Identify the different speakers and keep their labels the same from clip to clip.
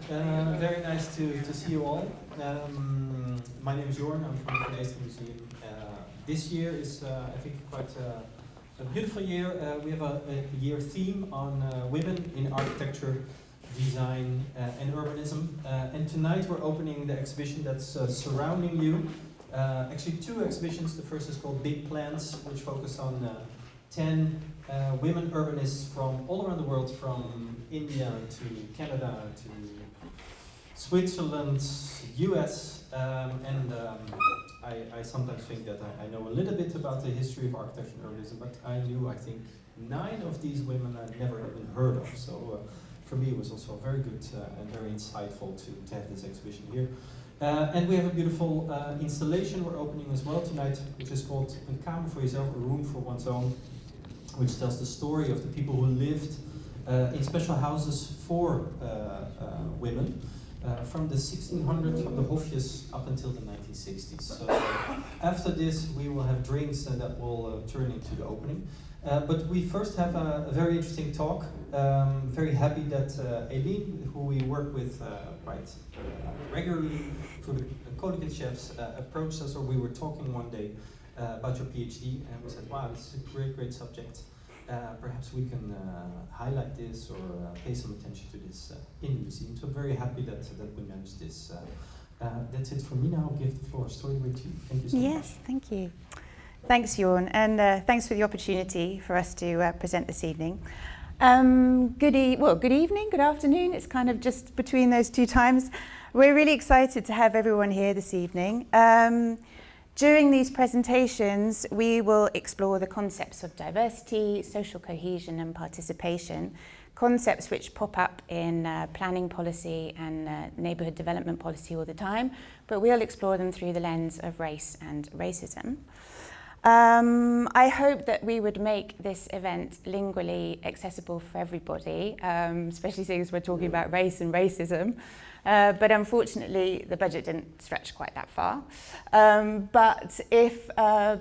Speaker 1: Very nice to see you all. My name is Jorn, I'm from the Eesteren Museum. This year is, I think, quite a beautiful year. We have a year theme on women in architecture, design and urbanism. And tonight we're opening the exhibition that's surrounding you. Actually two exhibitions. The first is called Big Plans, which focus on 10 women urbanists from all around the world, from India to Canada to Switzerland, US, and I sometimes think that I know a little bit about the history of architecture and urbanism, but I think 9 of these women I'd never even heard of. So for me it was also very good and very insightful to have this exhibition here. And we have a beautiful installation we're opening as well tonight, which is called Een Kamer voor Jezelf, a room for one's own, which tells the story of the people who lived in special houses for women from the 1600s, from the hofjes up until the 1960s. So after this we will have drinks that will turn into the opening. But we first have a very interesting talk. Very happy that Eline, who we work with quite regularly through the collegiate chefs, approached us, or we were talking one day about your PhD, and we said, wow, this is a great subject. Perhaps we can highlight this or pay some attention to this in the museum. So I'm very happy that we managed this. That's it for me now. I'll give the floor straight away to you. Thank you so much.
Speaker 2: Yes, thank you. Thanks, Jorn, and thanks for the opportunity for us to present this evening. Good evening, good afternoon. It's kind of just between those two times. We're really excited to have everyone here this evening. During these presentations, we will explore the concepts of diversity, social cohesion and participation, concepts which pop up in planning policy and neighbourhood development policy all the time, but we'll explore them through the lens of race and racism. I hope that we would make this event lingually accessible for everybody, especially since we're talking about race and racism. But unfortunately, the budget didn't stretch quite that far. But if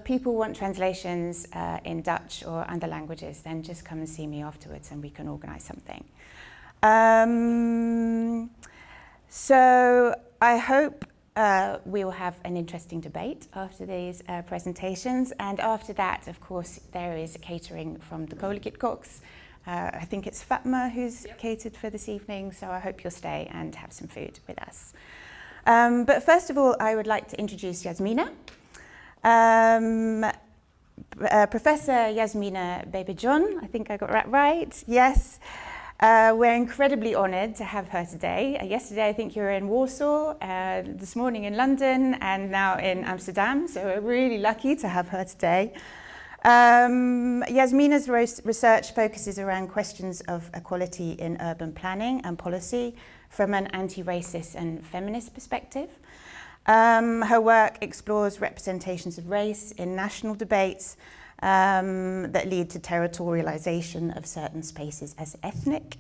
Speaker 2: people want translations in Dutch or other languages, then just come and see me afterwards and we can organise something. So I hope we will have an interesting debate after these presentations, and after that, of course, there is catering from the collegiate koks. I think it's Fatma who's catered for this evening, so I hope you'll stay and have some food with us. But first of all, I would like to introduce Yasmina. Professor Yasmina Beebeejaun, I think I got that right, yes. We're incredibly honoured to have her today. Yesterday I think you were in Warsaw, this morning in London, and now in Amsterdam, so we're really lucky to have her today. Yasmina's research focuses around questions of equality in urban planning and policy from an anti-racist and feminist perspective. Her work explores representations of race in national debates that lead to territorialization of certain spaces as ethnic,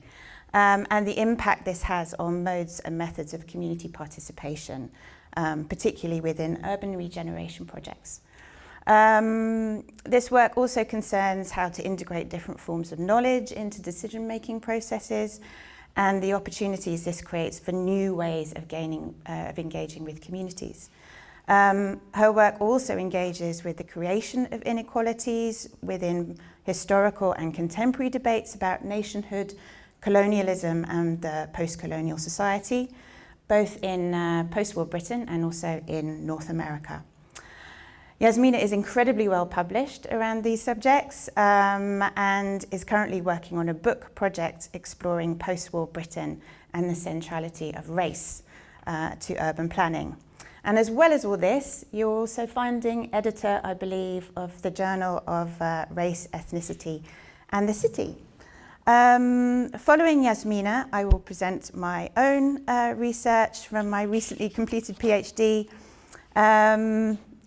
Speaker 2: and the impact this has on modes and methods of community participation, particularly within urban regeneration projects. This work also concerns how to integrate different forms of knowledge into decision-making processes and the opportunities this creates for new ways of engaging with communities. Her work also engages with the creation of inequalities within historical and contemporary debates about nationhood, colonialism and post-colonial society, both in post-war Britain and also in North America. Yasmina is incredibly well published around these subjects and is currently working on a book project exploring post-war Britain and the centrality of race to urban planning. And as well as all this, you're also founding editor, I believe, of the Journal of Race, Ethnicity and the City. Following Yasmina, I will present my own research from my recently completed PhD.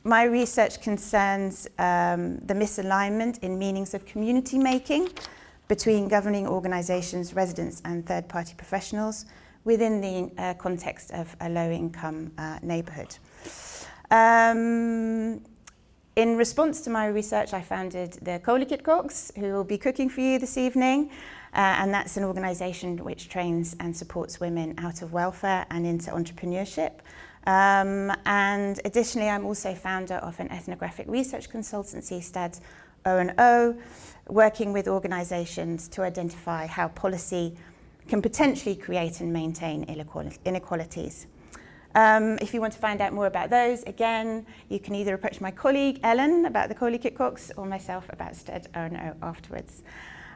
Speaker 2: My research concerns the misalignment in meanings of community making between governing organisations, residents and third-party professionals within the context of a low-income neighbourhood. In response to my research, I founded the collegiate koks, who will be cooking for you this evening. And that's an organisation which trains and supports women out of welfare and into entrepreneurship. And additionally, I'm also founder of an ethnographic research consultancy, STAD O&O, working with organisations to identify how policy can potentially create and maintain inequalities. If you want to find out more about those, again, you can either approach my colleague Ellen about the Coley Kickbox or myself about STAD O&O afterwards.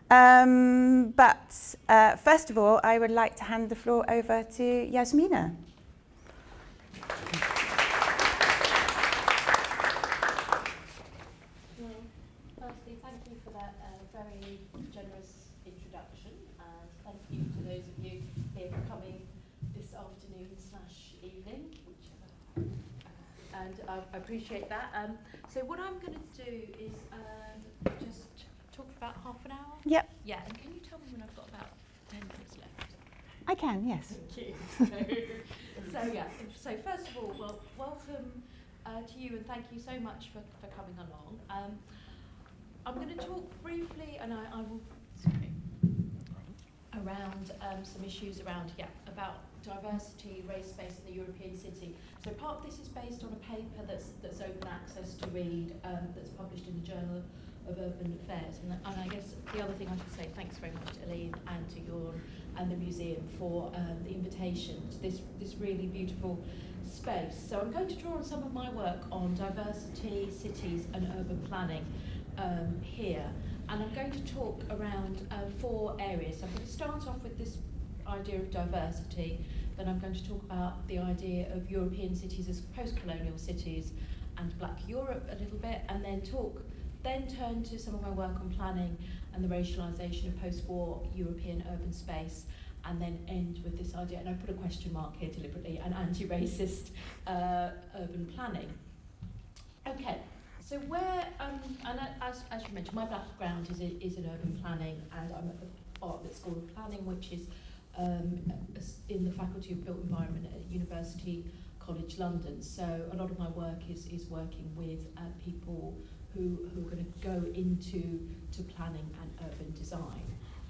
Speaker 2: But first of all, I would like to hand the floor over to Yasmina.
Speaker 3: Firstly, thank you for that very generous introduction, and thank you to those of you here for coming this afternoon/evening, whichever. And I appreciate that. So what I'm going to do is just talk for about half an hour.
Speaker 2: Yep.
Speaker 3: Yeah, and can you tell me when I've got about 10 minutes left?
Speaker 2: I can, yes.
Speaker 3: Thank you. So first of all, well, welcome to you, and thank you so much for coming along. I'm going to talk briefly, and I will, around some issues around, about diversity, race, space in the European city. So part of this is based on a paper that's open access to read, that's published in the Journal of Urban Affairs. And I guess the other thing I should say, thanks very much to Eline and to Jorn and the museum for the invitation to this really beautiful space. So I'm going to draw on some of my work on diversity, cities and urban planning here. And I'm going to talk around 4 areas. So I'm going to start off with this idea of diversity, then I'm going to talk about the idea of European cities as post-colonial cities and Black Europe a little bit, and then turn to some of my work on planning and the racialisation of post-war European urban space, and then end with this idea, and I put a question mark here deliberately, an anti-racist urban planning. Okay, so where, and as you mentioned, my background is in urban planning, and I'm at the Bartlett School of Planning, which is in the Faculty of Built Environment at University College London. So a lot of my work is working with people who are going to go into planning and urban design.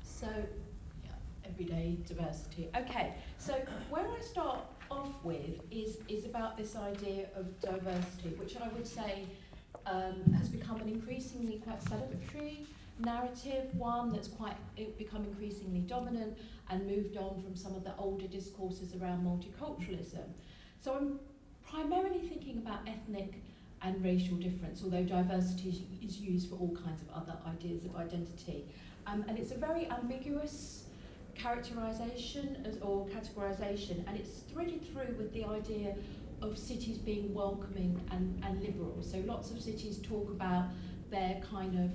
Speaker 3: So, everyday diversity. Okay, so where I start off with is about this idea of diversity, which I would say has become an increasingly quite celebratory narrative, one that's become increasingly dominant and moved on from some of the older discourses around multiculturalism. So I'm primarily thinking about ethnic and racial difference, although diversity is used for all kinds of other ideas of identity. And it's a very ambiguous characterisation or categorisation, and it's threaded through with the idea of cities being welcoming and liberal. So lots of cities talk about their kind of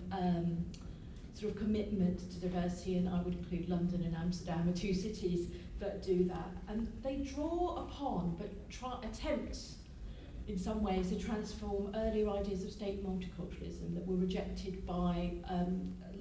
Speaker 3: sort of commitment to diversity, and I would include London and Amsterdam are 2 cities that do that. And they draw upon, but attempt in some ways to transform earlier ideas of state multiculturalism that were rejected by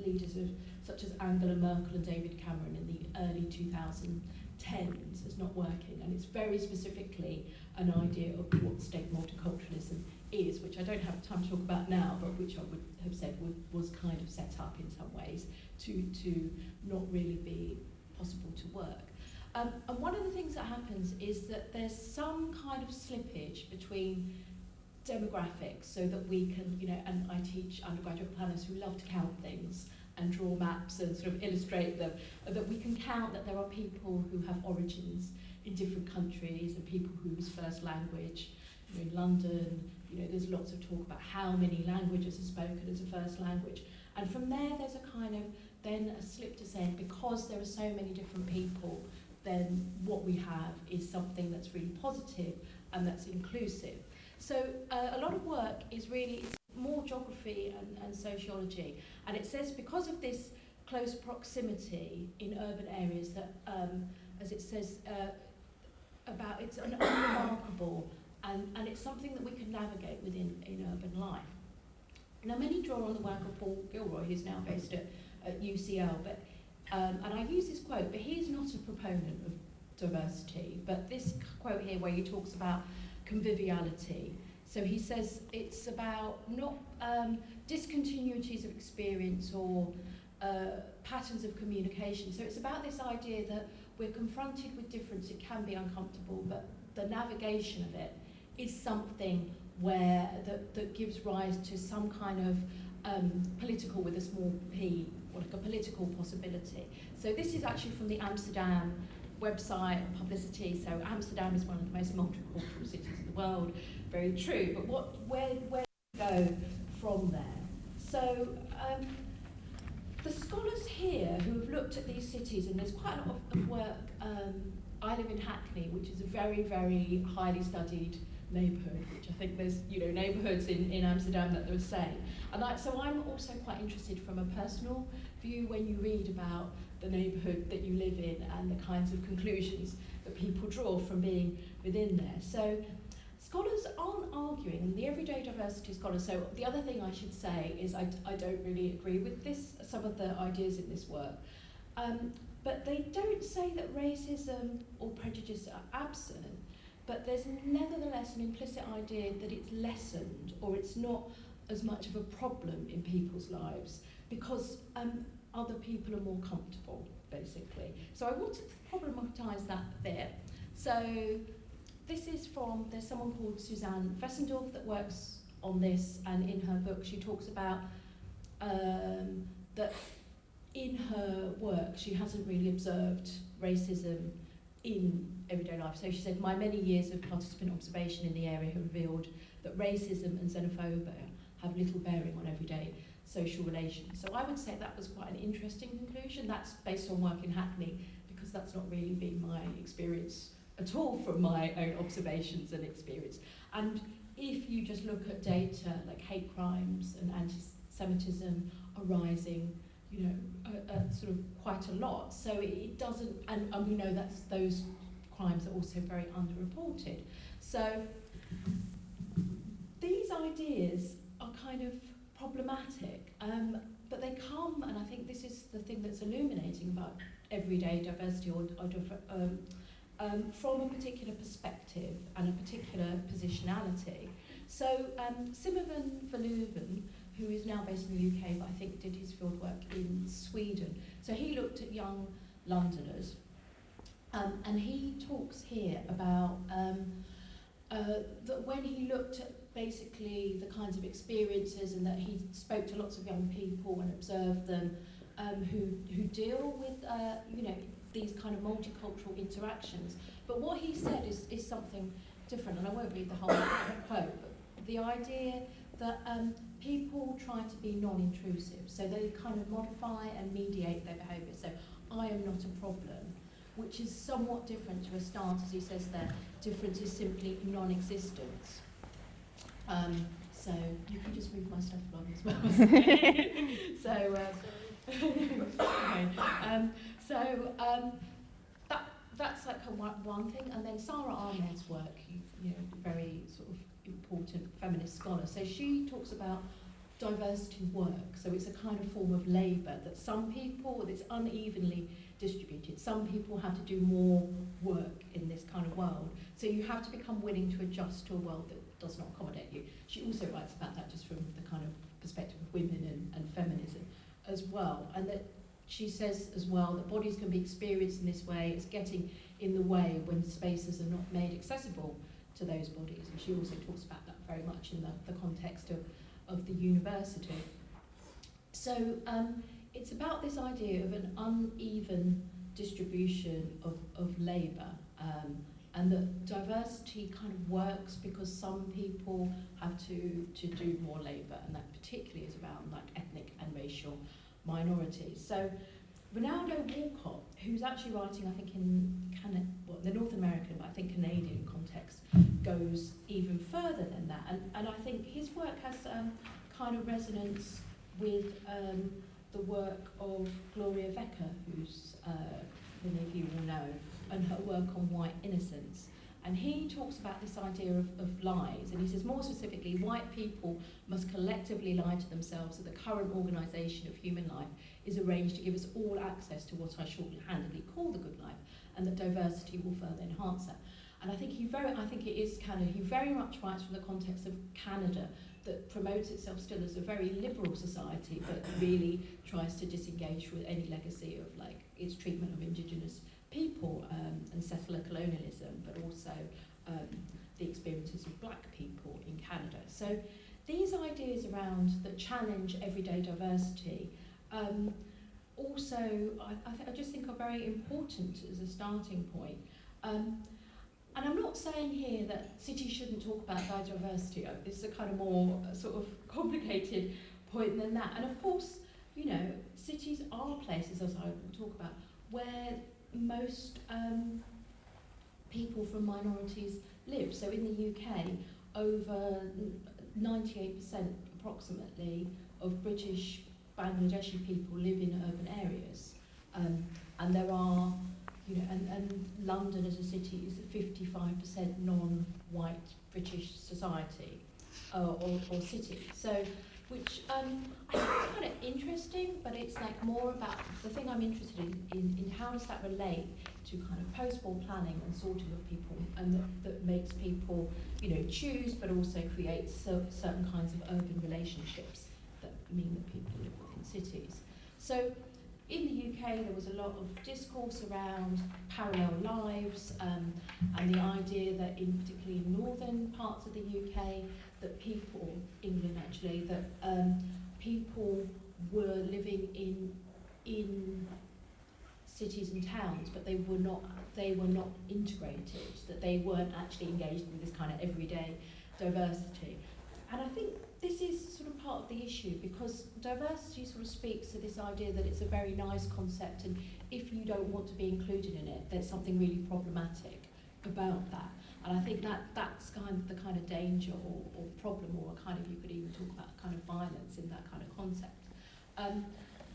Speaker 3: leaders such as Angela Merkel and David Cameron in the early 2010s as not working. And it's very specifically an idea of what state multiculturalism is, which I don't have time to talk about now, but which I would have said was kind of set up in some ways to not really be possible to work. And one of the things that happens is that there's some kind of slippage between demographics, so that we can, and I teach undergraduate planners who love to count things and draw maps and sort of illustrate them, that we can count that there are people who have origins in different countries and people whose first language, in London, there's lots of talk about how many languages are spoken as a first language. And from there, there's a kind of, then a slip to say, because there are so many different people, then what we have is something that's really positive and that's inclusive. So a lot of work is really more geography and sociology. And it says because of this close proximity in urban areas that, as it says, about it's an unremarkable and it's something that we can navigate within in urban life. Now many draw on the work of Paul Gilroy, who's now based at UCL, but and I use this quote, but he's not a proponent of diversity, but this quote here where he talks about conviviality. So he says it's about not discontinuities of experience or patterns of communication. So it's about this idea that we're confronted with difference, it can be uncomfortable, but the navigation of it is something where that gives rise to some kind of political with a small p, or like a political possibility. So this is actually from the Amsterdam website publicity. So Amsterdam is one of the most multicultural cities in the world, very true. But where do we go from there? So the scholars here who have looked at these cities, and there's quite a lot of work. I live in Hackney, which is a very, very highly studied neighbourhood, which I think there's, you know, neighbourhoods in Amsterdam that are the same. And so I'm also quite interested from a personal view when you read about the neighbourhood that you live in and the kinds of conclusions that people draw from being within there. So scholars aren't arguing, and the everyday diversity scholars, so the other thing I should say is I don't really agree with some of the ideas in this work. But they don't say that racism or prejudice are absent, but there's nevertheless an implicit idea that it's lessened or it's not as much of a problem in people's lives because other people are more comfortable, basically. So I wanted to problematise that a bit. So this is from, there's someone called Suzanne Wessendorf that works on this, and in her book she talks about that in her work she hasn't really observed racism in everyday life. So she said, my many years of participant observation in the area have revealed that racism and xenophobia have little bearing on everyday social relations. So I would say that was quite an interesting conclusion. That's based on work in Hackney, because that's not really been my experience at all from my own observations and experience. And if you just look at data like hate crimes and anti-Semitism are rising, you know, sort of quite a lot. So it doesn't, and we know that those crimes are also very underreported. So these ideas are kind of problematic, but they come, and I think this is the thing that's illuminating about everyday diversity from a particular perspective and a particular positionality. So Simon Verleuven, who is now based in the UK, but I think did his fieldwork in Sweden. So he looked at young Londoners, and he talks here about that when he looked at basically the kinds of experiences, and that he spoke to lots of young people and observed them who deal with you know, these kind of multicultural interactions. But what he said is something different, and I won't read the whole quote, but the idea that people try to be non-intrusive, so they kind of modify and mediate their behaviour. So I am not a problem, which is somewhat different to a stance, as he says there. Difference is simply non-existence. So you can just move my stuff along as well. That's like one thing. And then Sarah Ahmed's work, you know, very sort of important feminist scholar. So she talks about diversity work. So it's a kind of form of labour that some people, it's unevenly distributed. Some people have to do more work in this kind of world. So you have to become willing to adjust to a world that does not accommodate you. She also writes about that just from the kind of perspective of women and feminism as well. And that she says as well that bodies can be experienced in this way as getting in the way when spaces are not made accessible to those bodies. And she also talks about that very much in the context of the university. So it's about this idea of an uneven distribution of labour, and that diversity kind of works because some people have to do more labour, and that particularly is around like ethnic and racial minorities. So Ronaldo Walcott, who's actually writing, I think in the North American, but I think Canadian context, goes even further than that. And I think his work has kind of resonance with the work of Gloria Wekker, who's many of you will know, and her work on white innocence. And he talks about this idea of lies, and he says more specifically, white people must collectively lie to themselves that the current organisation of human life is arranged to give us all access to what I shorthandedly call the good life, and that diversity will further enhance that. And I think he very much writes from the context of Canada, that promotes itself still as a very liberal society, but really tries to disengage with any legacy of like its treatment of Indigenous people and settler colonialism, but also the experiences of black people in Canada. So these ideas around that challenge everyday diversity also I just think are very important as a starting point. And I'm not saying here that cities shouldn't talk about biodiversity. It's a kind of more sort of complicated point than that. And of course, you know, cities are places, as I will talk about, where most people from minorities live. So in the UK, over 98% approximately of British Bangladeshi people live in urban areas. And there are, you know, and London as a city is a 55% non-white British society or city. So, which I think is kind of interesting, but it's like more about the thing I'm interested in how does that relate to kind of post-war planning and sorting of people, and that makes people, you know, choose, but also creates certain kinds of urban relationships that mean that people live within cities. So in the UK, there was a lot of discourse around parallel lives and the idea that, particularly in northern parts of the UK, that people, England actually, that people were living in cities and towns, but they were not integrated, that they weren't actually engaged in this kind of everyday diversity. And I think this is sort of part of the issue, because diversity sort of speaks to this idea that it's a very nice concept, and if you don't want to be included in it, there's something really problematic about that. And I think that's kind of the kind of danger or problem, or a kind of, you could even talk about kind of violence in that kind of concept.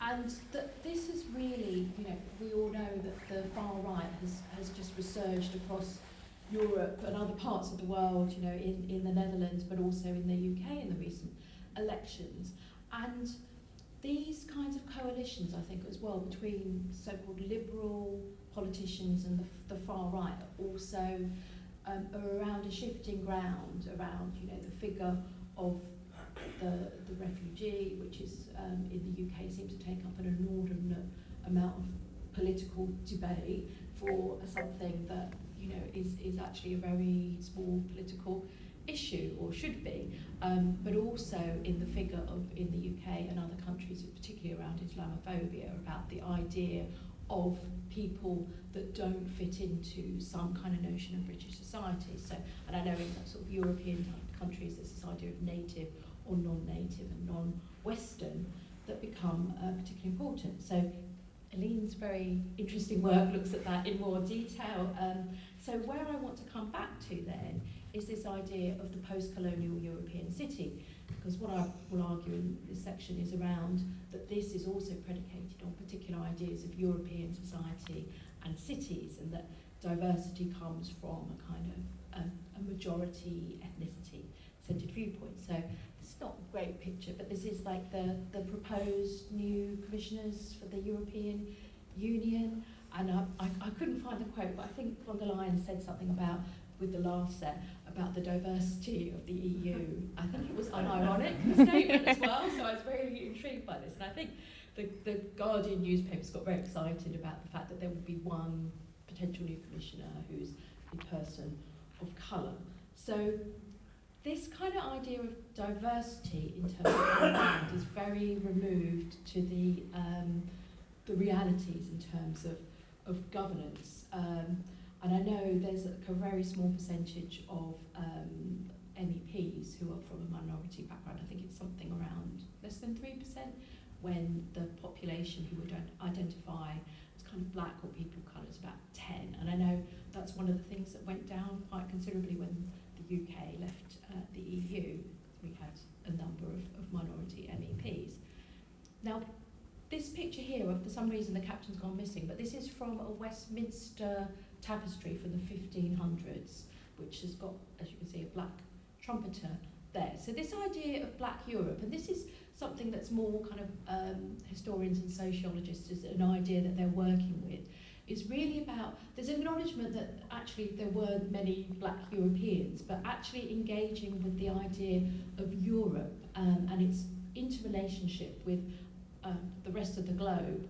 Speaker 3: And that this is really, you know, we all know that the far right has just resurged across Europe and other parts of the world, you know, in the Netherlands, but also in the UK in the recent elections. And these kinds of coalitions, I think, as well, between so-called liberal politicians and the far right, also are around a shifting ground, around, you know, the figure of the refugee, which is in the UK seems to take up an inordinate amount of political debate for something that, you know, is actually a very small political issue, or should be, but also in the figure of, in the UK and other countries, particularly around Islamophobia, about the idea of people that don't fit into some kind of notion of British society. So, and I know in sort of European type countries, there's this idea of native or non-native and non-Western that become particularly important. So Eline's very interesting work looks at that in more detail. So where I want to come back to then is this idea of the post-colonial European city, because what I will argue in this section is around that this is also predicated on particular ideas of European society and cities, and that diversity comes from a kind of a majority ethnicity-centred viewpoint. So it's not a great picture, but this is like the proposed new commissioners for the European Union, and I couldn't find the quote, but I think von der Leyen said something about, with the last set, about the diversity of the EU. I think it was unironic statement as well, so I was really intrigued by this. And I think the Guardian newspapers got very excited about the fact that there would be one potential new commissioner who's a person of colour. So this kind of idea of diversity in terms of land is very removed to the realities in terms of governance. And I know there's a very small percentage of MEPs who are from a minority background. I think it's something around less than 3%, when the population who would identify as kind of black or people of colour is about 10. And I know that's one of the things that went down quite considerably when the UK left the EU. We had a number of minority MEPs. Now, this picture here, for some reason the caption's gone missing, but this is from a Westminster tapestry from the 1500s, which has got, as you can see, a black trumpeter there. So this idea of black Europe, and this is something that's more kind of historians and sociologists, is an idea that they're working with, is really about, there's an acknowledgement that actually there weren't many black Europeans, but actually engaging with the idea of Europe and its interrelationship with the rest of the globe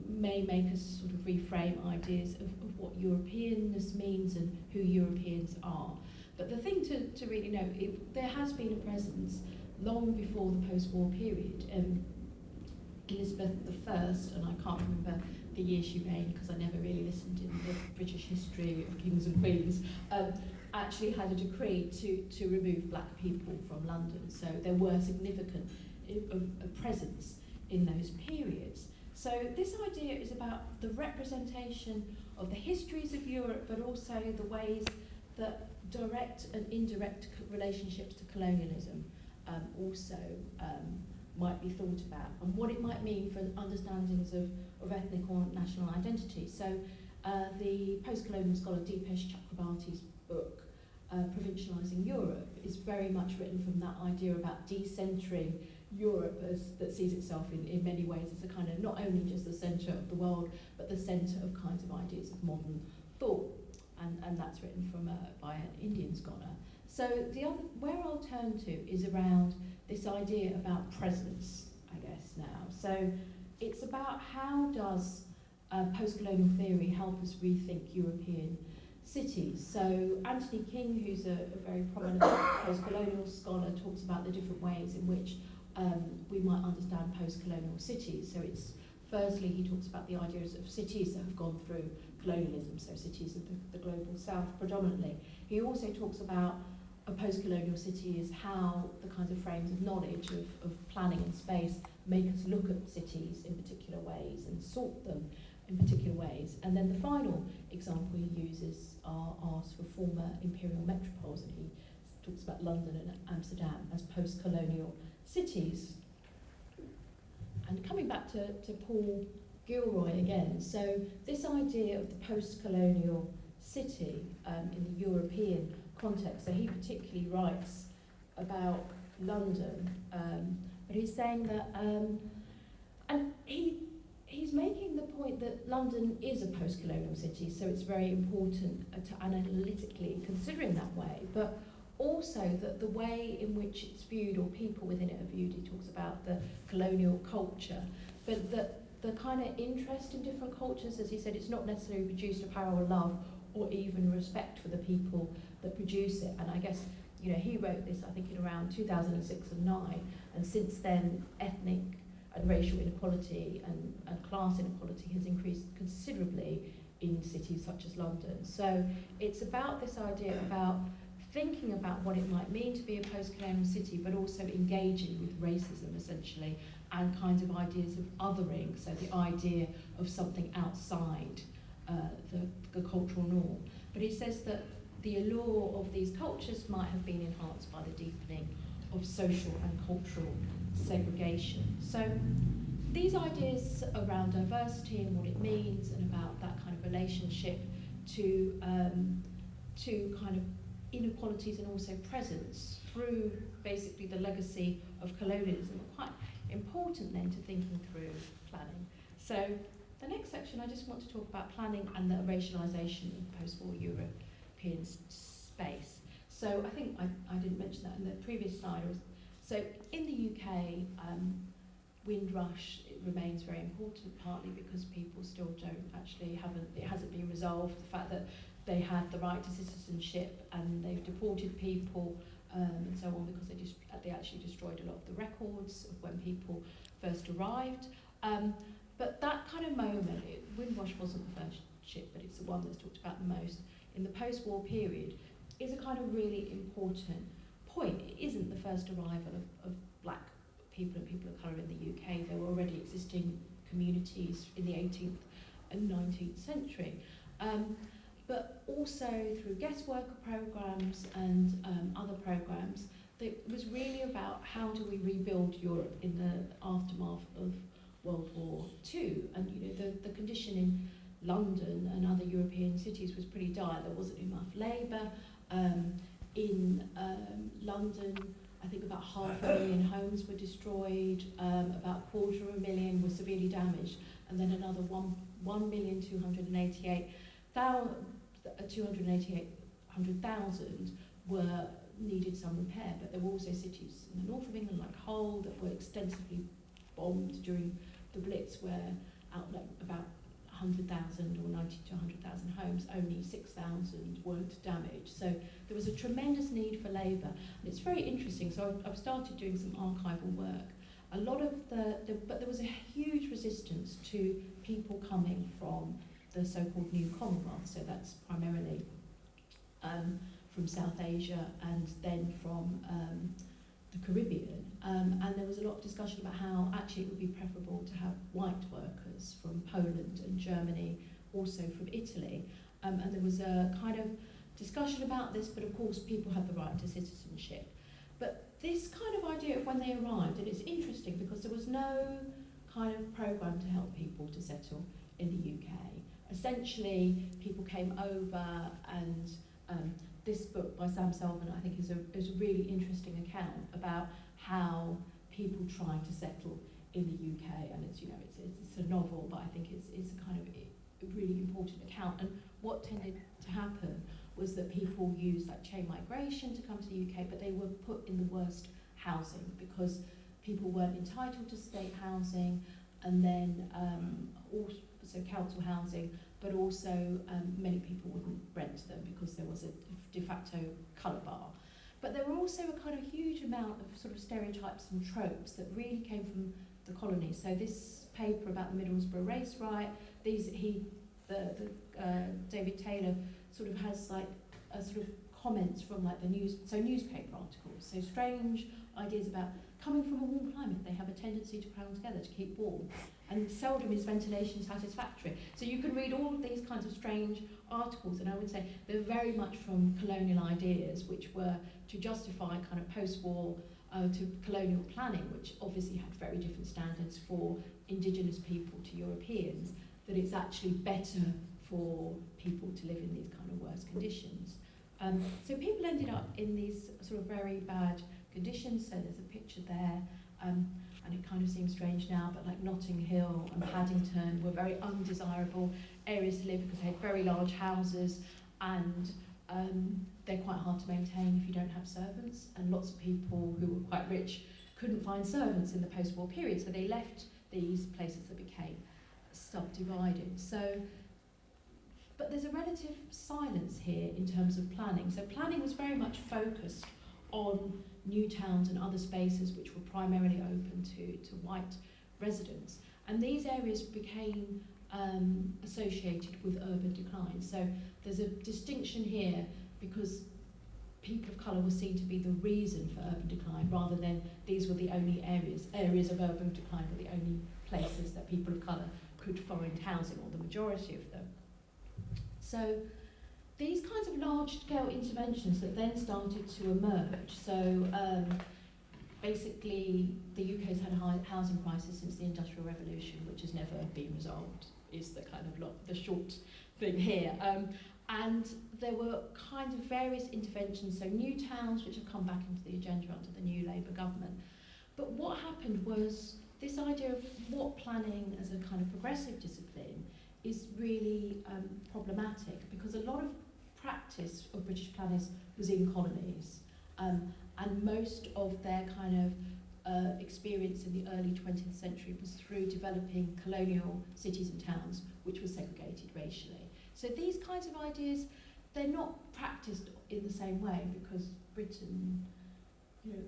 Speaker 3: may make us sort of reframe ideas of what Europeanness means and who Europeans are. But the thing to really know, there has been a presence long before the post-war period. Elizabeth I, and I can't remember the year she reigned because I never really listened in the British history of kings and queens, actually had a decree to remove black people from London. So there were significant presence in those periods. So this idea is about the representation of the histories of Europe, but also the ways that direct and indirect relationships to colonialism also might be thought about, and what it might mean for understandings of ethnic or national identity. So the post-colonial scholar Deepesh Chakrabarty's book, Provincialising Europe, is very much written from that idea about decentering Europe that sees itself in many ways as a kind of not only just the centre of the world, but the centre of kinds of ideas of modern thought. And that's written from by an Indian scholar. So where I'll turn to is around this idea about presence, I guess, now. So it's about how does post-colonial theory help us rethink European cities. So Anthony King, who's a very prominent post-colonial scholar, talks about the different ways in which we might understand post-colonial cities. So it's firstly, he talks about the ideas of cities that have gone through colonialism, so cities of the global south predominantly. He also talks about a post-colonial city is how the kinds of frames of knowledge of planning and space make us look at cities in particular ways and sort them in particular ways. And then the final example he uses are for former imperial metropoles, and he talks about London and Amsterdam as post-colonial cities. And coming back to Paul Gilroy again, so this idea of the post-colonial city in the European context, so he particularly writes about London, but he's saying that, and he's making the point that London is a post-colonial city, so it's very important to analytically considering that way, but also that the way in which it's viewed, or people within it are viewed, he talks about the colonial culture, but that the kind of interest in different cultures, as he said, it's not necessarily produced a parallel love or even respect for the people that produce it. And I guess, you know, he wrote this, I think, in around 2006 and 9, and since then, ethnic and racial inequality and class inequality has increased considerably in cities such as London. So it's about this idea about thinking about what it might mean to be a post-colonial city, but also engaging with racism, essentially, and kinds of ideas of othering, so the idea of something outside the cultural norm. But he says that the allure of these cultures might have been enhanced by the deepening of social and cultural segregation. So these ideas around diversity and what it means, and about that kind of relationship to kind of inequalities and also presence through basically the legacy of colonialism are quite important then to thinking through planning. So the next section, I just want to talk about planning and the racialisation of post-war European space. So I think I didn't mention that in the previous slide. So in the UK, Windrush remains very important, partly because people still it hasn't been resolved, the fact that they had the right to citizenship and they've deported people and so on, because they actually destroyed a lot of the records of when people first arrived. But that kind of moment, Windrush wasn't the first ship, but it's the one that's talked about the most in the post-war period, is a kind of really important point. It isn't the first arrival of black people and people of colour in the UK. There were already existing communities in the 18th and 19th century. But also through guest worker programmes and other programmes, it was really about how do we rebuild Europe in the aftermath of World War II. And you know, the condition in London and other European cities was pretty dire. There wasn't enough labour. In London, I think about 500,000 homes were destroyed, about 250,000 were severely damaged, and then another 1 288,000 were needed some repair, but there were also cities in the north of England like Hull that were extensively bombed during the Blitz, where out like about 100,000 or 90 to 100,000 homes, only 6,000 weren't damaged. So there was a tremendous need for labour, and it's very interesting. So I've started doing some archival work. A lot of but there was a huge resistance to people coming from the so-called New Commonwealth. So that's primarily from South Asia and then from the Caribbean. And there was a lot of discussion about how actually it would be preferable to have white workers from Poland and Germany, also from Italy. And there was a kind of discussion about this, but of course people had the right to citizenship. But this kind of idea of when they arrived, and it's interesting because there was no kind of programme to help people to settle in the UK. Essentially, people came over, and this book by Sam Selvin, I think, is a really interesting account about how people tried to settle in the UK, and it's a novel, but I think it's a kind of a really important account. And what tended to happen was that people used like chain migration to come to the UK, but they were put in the worst housing because people weren't entitled to state housing, and then also council housing, but also many people wouldn't rent them because there was a de facto colour bar. But there were also a kind of huge amount of sort of stereotypes and tropes that really came from the colonies. So this paper about the Middlesbrough race riot, David Taylor sort of has like a sort of comments from like newspaper articles. So strange ideas about coming from a warm climate, they have a tendency to crowd together to keep warm, and seldom is ventilation satisfactory. So you can read all of these kinds of strange articles, and I would say they're very much from colonial ideas, which were to justify kind of post-war to colonial planning, which obviously had very different standards for indigenous people to Europeans, that it's actually better for people to live in these kind of worse conditions. So people ended up in these sort of very bad conditions. So there's a picture there, and it kind of seems strange now, but like Notting Hill and Paddington were very undesirable areas to live because they had very large houses, and they're quite hard to maintain if you don't have servants, and lots of people who were quite rich couldn't find servants in the post-war period, so they left these places that became subdivided. So, but there's a relative silence here in terms of planning. So planning was very much focused on new towns and other spaces which were primarily open to white residents. And these areas became associated with urban decline. So there's a distinction here because people of colour were seen to be the reason for urban decline, rather than these were the only areas of urban decline were the only places that people of colour could find housing, or the majority of them. So these kinds of large-scale interventions that then started to emerge. So basically, the UK's had a high housing crisis since the Industrial Revolution, which has never been resolved, is the kind of the short thing here. And there were kind of various interventions, so new towns, which have come back into the agenda under the new Labour government. But what happened was this idea of what planning as a kind of progressive discipline is really problematic, because a lot of practice of British planners was in colonies, and most of their kind of experience in the early 20th century was through developing colonial cities and towns which were segregated racially. So these kinds of ideas, they're not practiced in the same way, because Britain,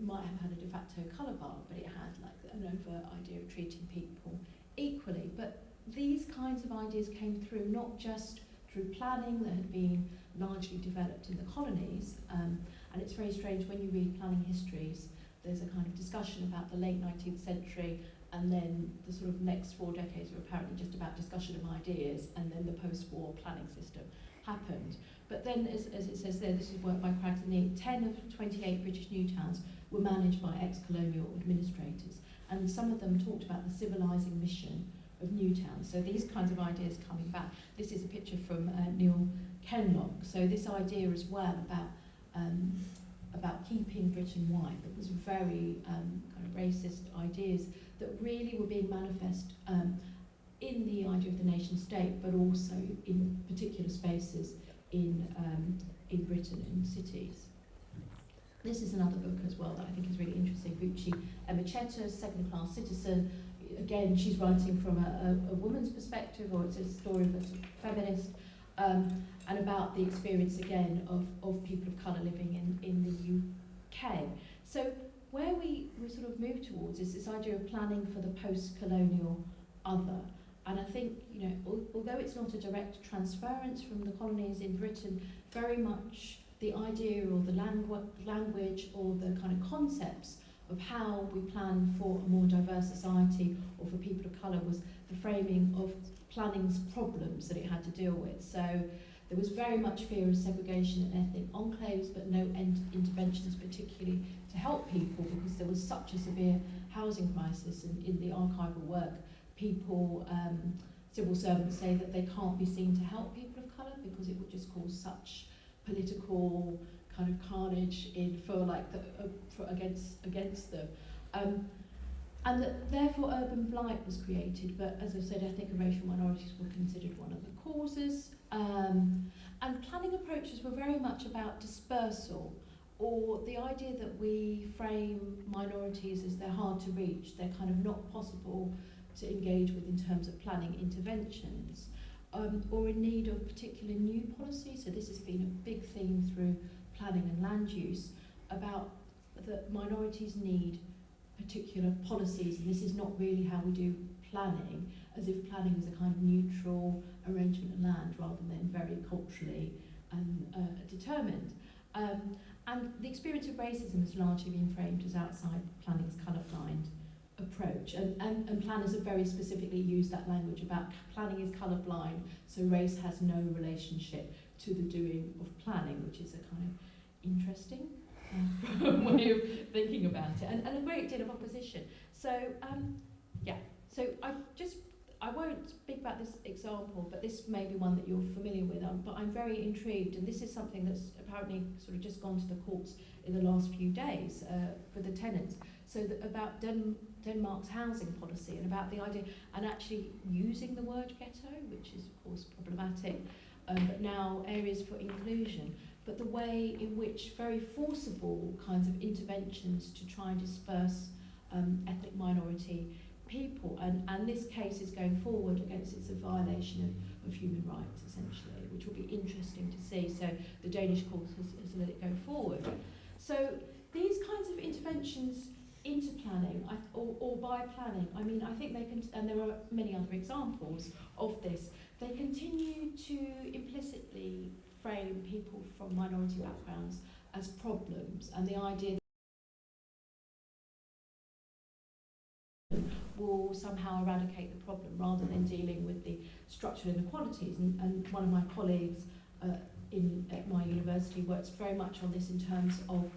Speaker 3: might have had a de facto colour bar, but it had like an overt idea of treating people equally. But these kinds of ideas came through not just through planning that had been largely developed in the colonies, and it's very strange when you read planning histories, there's a kind of discussion about the late 19th century, and then the sort of next 4 decades are apparently just about discussion of ideas, and then the post-war planning system happened. But then, as it says there, this is work by Craggs and Neate, 10 of 28 British new towns were managed by ex-colonial administrators, and some of them talked about the civilising mission of new towns. So these kinds of ideas coming back. This is a picture from Neil Kenlock. So this idea as well about keeping Britain white, that was very kind of racist ideas that really were being manifest in the idea of the nation state, but also in particular spaces in Britain, in cities. This is another book as well that I think is really interesting. Bucci Emecheta, Second Class Citizen. Again, she's writing from a woman's perspective, or it's a story of a sort of feminist, and about the experience again of people of colour living in the UK. So where we sort of move towards is this idea of planning for the post-colonial other. And I think, you know, although it's not a direct transference from the colonies in Britain, very much the idea or the language or the kind of concepts of how we plan for a more diverse society or for people of colour was the framing of planning's problems that it had to deal with. So there was very much fear of segregation and ethnic enclaves, but no interventions particularly to help people, because there was such a severe housing crisis. And in the archival work, people, civil servants say that they can't be seen to help people of colour because it would just cause such political kind of carnage against them. And that therefore urban blight was created, but as I've said, ethnic and racial minorities were considered one of the causes. And planning approaches were very much about dispersal, or the idea that we frame minorities as they're hard to reach, they're kind of not possible to engage with in terms of planning interventions, or in need of particular new policy. So this has been a big theme through planning and land use, about that minorities need particular policies, and this is not really how we do planning, as if planning is a kind of neutral arrangement of land rather than very culturally determined. And the experience of racism has largely been framed as outside planning's colourblind approach, and planners have very specifically used that language about planning is colourblind, so race has no relationship to the doing of planning, which is a kind of interesting way of thinking about it, and a great deal of opposition. So so I won't speak about this example, but this may be one that you're familiar with, but I'm very intrigued, and this is something that's apparently sort of just gone to the courts in the last few days for the tenants. So about Denmark's housing policy, and about the idea, and actually using the word ghetto, which is of course problematic, but now areas for inclusion, but the way in which very forcible kinds of interventions to try and disperse ethnic minority people, and this case is going forward against it's a violation of human rights, essentially, which will be interesting to see. So the Danish court has let it go forward. So these kinds of interventions into planning, or by planning, I mean, I think they can, and there are many other examples of this, they continue to implicitly frame people from minority backgrounds as problems, and the idea will somehow eradicate the problem rather than dealing with the structural inequalities. And one of my colleagues at my university works very much on this in terms of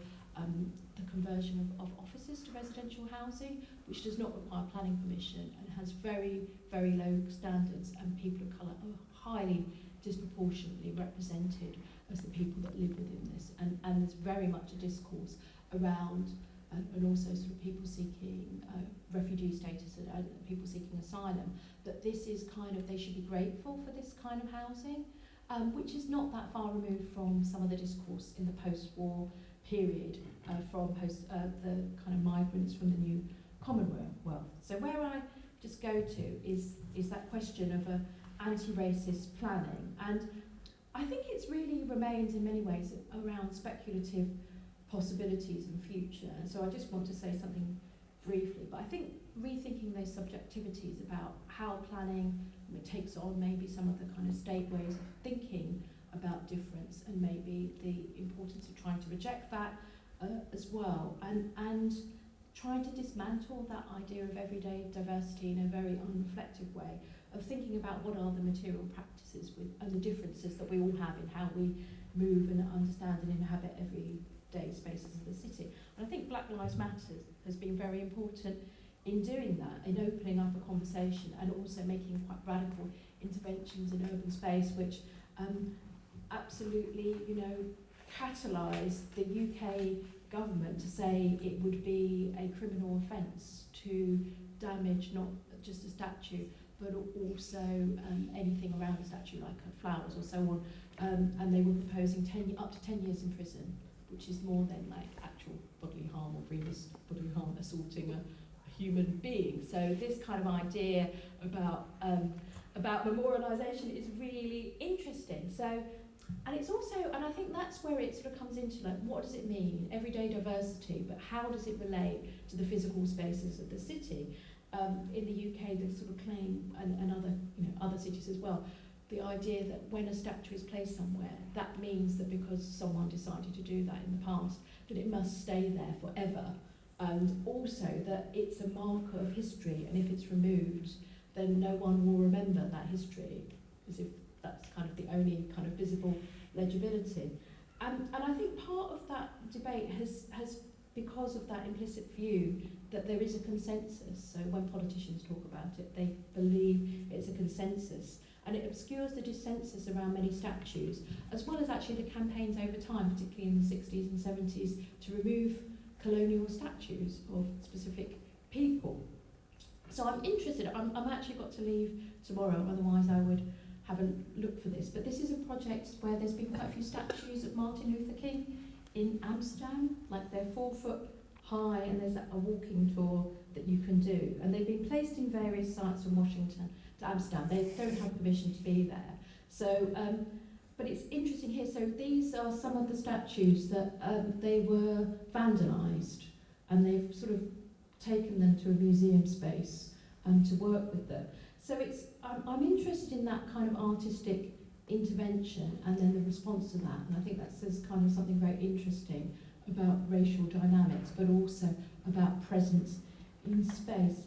Speaker 3: the conversion of offices to residential housing, which does not require planning permission and has very, very low standards, and people of colour are highly disproportionately represented as the people that live within this. And there's very much a discourse around and also sort of people seeking refugee status and people seeking asylum, that this is kind of, they should be grateful for this kind of housing, which is not that far removed from some of the discourse in the post-war period, from the kind of migrants from the new Commonwealth. So where I just go to is that question of anti-racist planning, and I think it's really remains in many ways around speculative possibilities and future. And so I just want to say something briefly, but I think rethinking those subjectivities about how planning takes on maybe some of the kind of state ways of thinking about difference, and maybe the importance of trying to reject that as well, and trying to dismantle that idea of everyday diversity in a very unreflective way, of thinking about what are the material practices and the differences that we all have in how we move and understand and inhabit everyday spaces of the city. And I think Black Lives Matter has been very important in doing that, in opening up a conversation and also making quite radical interventions in urban space, which absolutely, catalysed the UK government to say it would be a criminal offence to damage not just a statue but also anything around the statue, like flowers or so on. And they were proposing up to 10 years in prison, which is more than like actual bodily harm or grievous bodily harm, assaulting a human being. So this kind of idea about memorialisation is really interesting. So, and it's also, and I think that's where it sort of comes into, like, what does it mean, everyday diversity, but how does it relate to the physical spaces of the city? In the UK, they sort of claim, and other, other cities as well, the idea that when a statue is placed somewhere, that means that because someone decided to do that in the past, that it must stay there forever. And also that it's a marker of history, and if it's removed, then no one will remember that history, as if that's kind of the only kind of visible legibility. And I think part of that debate has because of that implicit view that there is a consensus. So when politicians talk about it, they believe it's a consensus. And it obscures the dissensus around many statues, as well as actually the campaigns over time, particularly in the 60s and 70s, to remove colonial statues of specific people. So I'm interested, I'm actually got to leave tomorrow, otherwise I would have a look for this. But this is a project where there's been quite a few statues of Martin Luther King in Amsterdam, like they're 4 foot high, and there's a walking tour that you can do. And they've been placed in various sites from Washington to Amsterdam. They don't have permission to be there. So, but it's interesting here. So these are some of the statues that they were vandalised, and they've sort of taken them to a museum space to work with them. So it's I'm interested in that kind of artistic intervention and then the response to that. And I think that says kind of something very interesting about racial dynamics, but also about presence in space.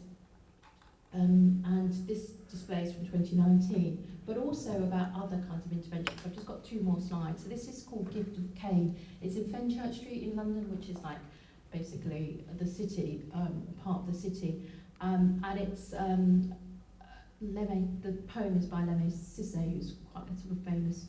Speaker 3: And this display is from 2019, but also about other kinds of interventions. I've just got 2 more slides. So this is called Gift of Cain. It's in Fenchurch Street in London, which is like basically the city, part of the city. And it's the poem is by Lemay Sissay, who's quite a sort of famous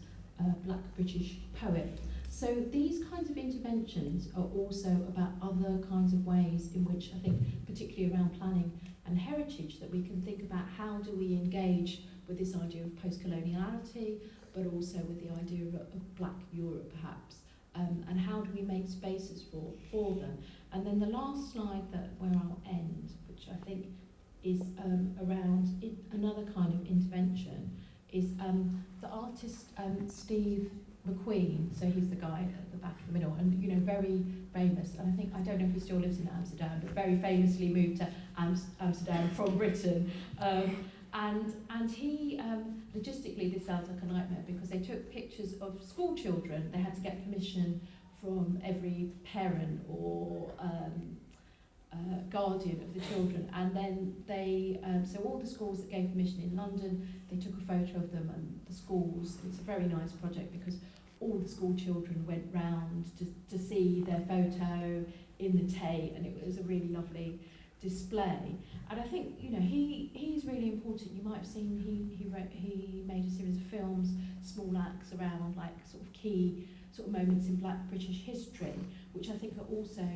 Speaker 3: black British poet. So these kinds of interventions are also about other kinds of ways in which I think, particularly around planning and heritage, that we can think about how do we engage with this idea of post-coloniality, but also with the idea of black Europe perhaps, and how do we make spaces for them. And then the last slide where I'll end, which I think is around another kind of intervention, is the artist Steve McQueen. So he's the guy at the back of the middle, and very famous. And I don't know if he still lives in Amsterdam, but very famously moved to Amsterdam from Britain. And he logistically, this sounds like a nightmare, because they took pictures of school children. They had to get permission from every parent or guardian of the children, and then they so all the schools that gave permission in London, they took a photo of them and the schools. It's a very nice project because all the school children went round to see their photo in the Tate, and it was a really lovely display. And I think he's really important. You might have seen he made a series of films, small acts around like sort of key sort of moments in Black British history, which I think are also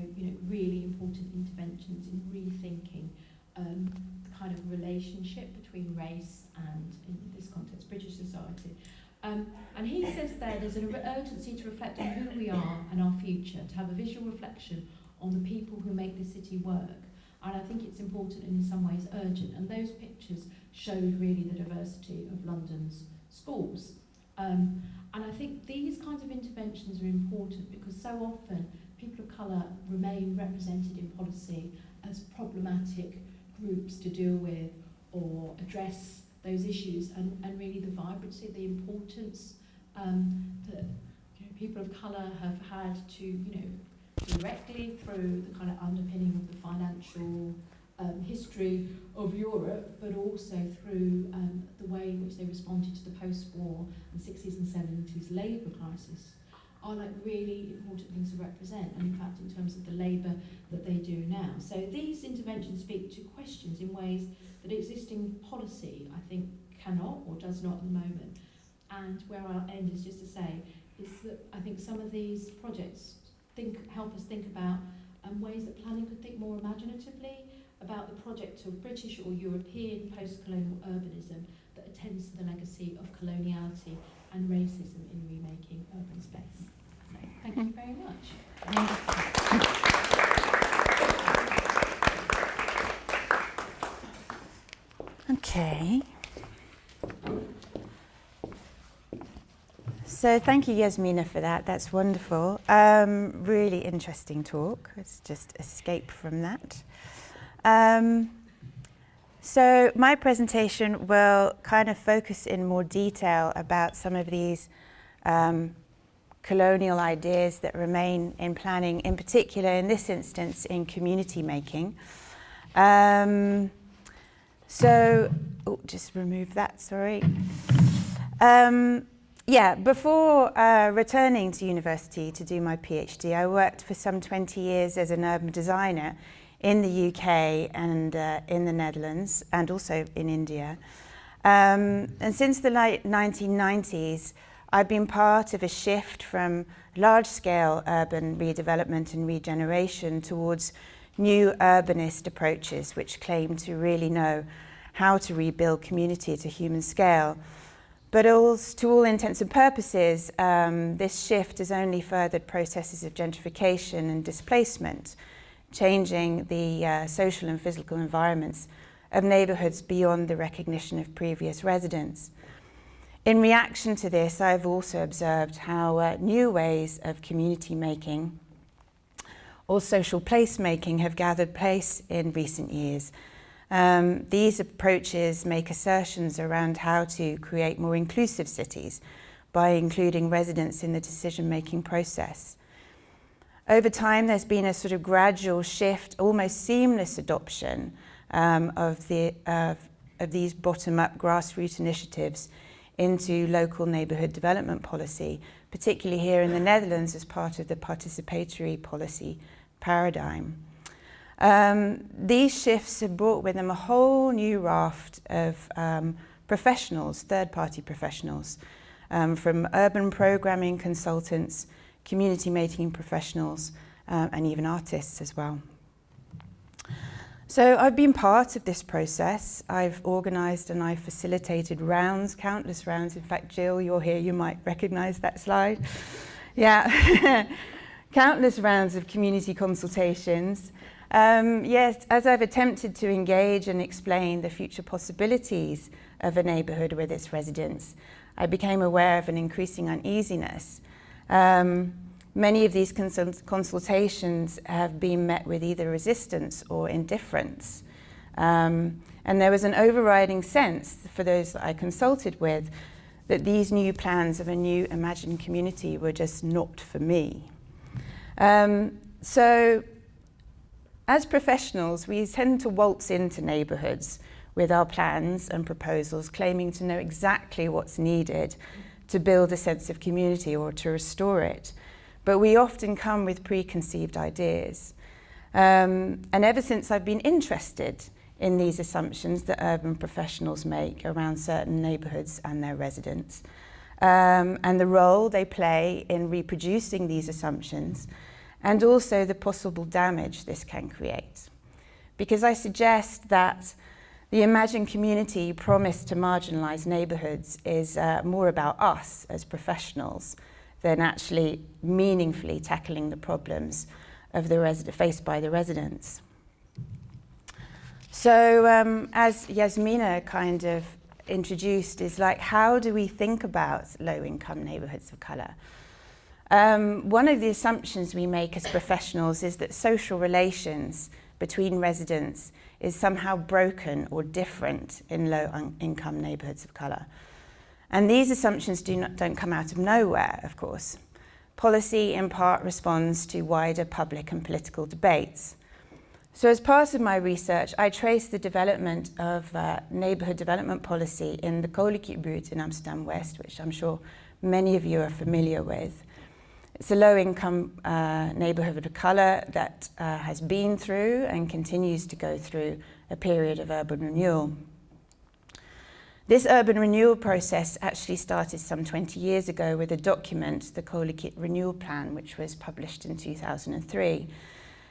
Speaker 3: really important interventions in rethinking the kind of relationship between race and, in this context, British society. And he says there's an urgency to reflect on who we are and our future, to have a visual reflection on the people who make the city work. And I think it's important and in some ways urgent. And those pictures showed really the diversity of London's schools. And I think these kinds of interventions are important because so often people of colour remain represented in policy as problematic groups to deal with or address those issues, and really the vibrancy, the importance that people of colour have had to, directly through the kind of underpinning of the financial history of Europe, but also through the way in which they responded to the post-war and 60s and 70s labour crisis, are like really important things to represent, and in fact in terms of the labour that they do now. So these interventions speak to questions in ways that existing policy, I think, cannot or does not at the moment. And where I'll end is just to say, is that I think some of these projects help us think about ways that planning could think more imaginatively, about the project of British or European post-colonial urbanism that attends to the legacy of coloniality and racism in remaking urban space. So, thank you very much.
Speaker 2: Okay. So thank you, Yasmina, for that. That's wonderful. Really interesting talk. Let's just escape from that. So my presentation will kind of focus in more detail about some of these colonial ideas that remain in planning, in particular, in this instance, in community making. Just remove that, sorry. Before returning to university to do my PhD, I worked for some 20 years as an urban designer in the UK and in the Netherlands, and also in India. And since the late 1990s, I've been part of a shift from large-scale urban redevelopment and regeneration towards new urbanist approaches, which claim to really know how to rebuild community at a human scale. But to all intents and purposes, this shift has only furthered processes of gentrification and displacement, changing the social and physical environments of neighbourhoods beyond the recognition of previous residents. In reaction to this, I've also observed how new ways of community making or social placemaking have gathered place in recent years. These approaches make assertions around how to create more inclusive cities by including residents in the decision-making process. Over time, there's been a sort of gradual shift, almost seamless adoption of these bottom-up grassroots initiatives into local neighbourhood development policy, particularly here in the Netherlands as part of the participatory policy paradigm. These shifts have brought with them a whole new raft of professionals, third-party professionals, from urban programming consultants, community making professionals, and even artists as well. So I've been part of this process. I've organised and I've facilitated rounds, countless rounds. In fact, Jill, you're here, you might recognise that slide. Yeah, countless rounds of community consultations. Yes, as I've attempted to engage and explain the future possibilities of a neighbourhood with its residents, I became aware of an increasing uneasiness. Many of these consultations have been met with either resistance or indifference. And there was an overriding sense for those that I consulted with that these new plans of a new imagined community were just not for me. So as professionals, we tend to waltz into neighbourhoods with our plans and proposals, claiming to know exactly what's needed to build a sense of community or to restore it. But we often come with preconceived ideas. And ever since I've been interested in these assumptions that urban professionals make around certain neighbourhoods and their residents, and the role they play in reproducing these assumptions, and also the possible damage this can create. Because I suggest that the imagined community promised to marginalised neighbourhoods is more about us as professionals than actually meaningfully tackling the problems of faced by the residents. So as Yasmina kind of introduced, is like, how do we think about low-income neighbourhoods of colour? One of the assumptions we make as professionals is that social relations between residents is somehow broken or different in low-income neighbourhoods of colour. And these assumptions don't come out of nowhere, of course. Policy, in part, responds to wider public and political debates. So as part of my research, I traced the development of neighbourhood development policy in the Colonial in Amsterdam West, which I'm sure many of you are familiar with. It's a low-income neighbourhood of colour that has been through and continues to go through a period of urban renewal. This urban renewal process actually started some 20 years ago with a document, the Colonial Renewal Plan, which was published in 2003.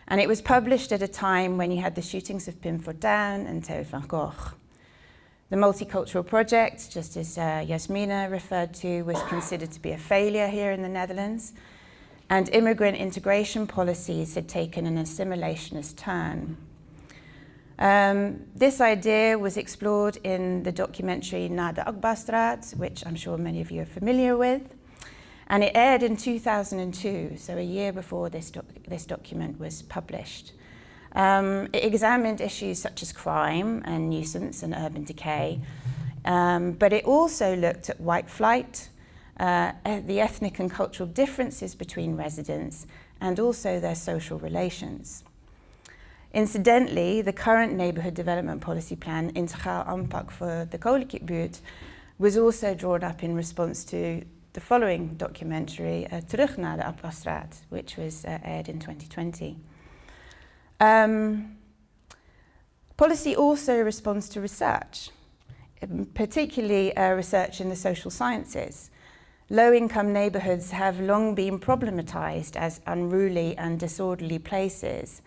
Speaker 2: And it was published at a time when you had the shootings of Pim Fortuyn and Theo van Gogh. The multicultural project, just as Yasmina referred to, was considered to be a failure here in the Netherlands, and immigrant integration policies had taken an assimilationist turn. This idea was explored in the documentary Na de Akbastraat, which I'm sure many of you are familiar with, and it aired in 2002, so a year before this document was published. It examined issues such as crime and nuisance and urban decay, but it also looked at white flight, the ethnic and cultural differences between residents, and also their social relations. Incidentally, the current neighbourhood development policy plan, Integraal Aanpak voor de Koolkiebuurt, was also drawn up in response to the following documentary, Terug naar de Akbastraat, which was aired in 2020. Policy also responds to research, particularly research in the social sciences. Low-income neighbourhoods have long been problematized as unruly and disorderly places